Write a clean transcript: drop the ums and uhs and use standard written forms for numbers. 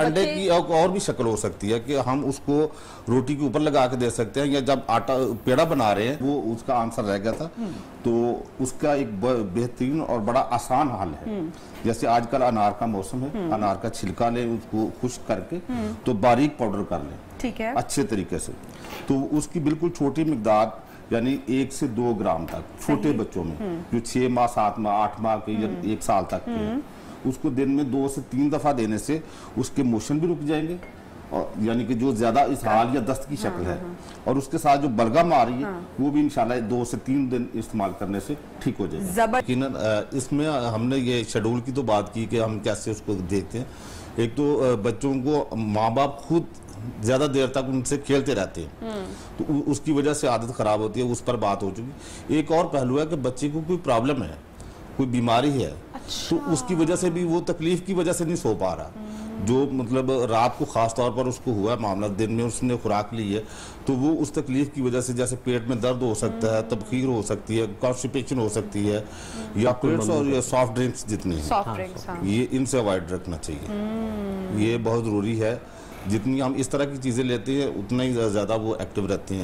अंडे की और भी शक्ल हो सकती है कि हम उसको रोटी के ऊपर लगा के दे सकते हैं, या जब आटा पेड़ा बना रहे हैं, वो उसका आंसर रह गया था। तो उसका एक बेहतरीन और बड़ा आसान हल है। जैसे आजकल अनार का मौसम है, अनार का छिलका लें, उसको खुश्क करके तो बारीक पाउडर कर लें, ठीक है, अच्छे तरीके से। तो उसकी बिल्कुल छोटी मिकदार, यानी 1 से 2 ग्राम तक छोटे बच्चों में, जो 6 माह 7 माह 8 माह के या 1 साल तक के हैं, उसको दिन में 2 से 3 दफा देने से उसके मोशन भी रुक जाएंगे, और यानी कि जो ज्यादा इसहाल या दस्त की शक्ल है, और उसके साथ जो बलगम आ रही है, वो भी इंशाल्लाह 2 से 3 दिन इस्तेमाल करने से ठीक हो जाएगा। लेकिन इसमें हमने ये शेड्यूल की तो बात की कि हम कैसे उसको देखते हैं। एक तो बच्चों को माँ बाप खुद ज्यादा देर तक उनसे खेलते रहते हैं, तो उसकी वजह से आदत खराब होती है, उस पर बात हो चुकी। एक और पहलू है कि बच्चे को कोई प्रॉब्लम है, कोई बीमारी है, तो उसकी वजह से भी, वो तकलीफ की वजह से नहीं सो पा रहा, जो मतलब रात को खास तौर पर उसको हुआ मामला, दिन में उसने खुराक ली है, तो वो उस तकलीफ की वजह से, जैसे पेट में दर्द हो सकता है, तबखीर हो सकती है, कॉन्स्टिपेशन हो सकती है, या पेट्स और सॉफ्ट ड्रिंक्स जितने हैं, ये इनसे अवॉइड रखना चाहिए। ये बहुत ज़रूरी है। जितनी हम इस तरह की चीज़ें लेते हैं, उतना ही ज़्यादा वो एक्टिव रहते हैं।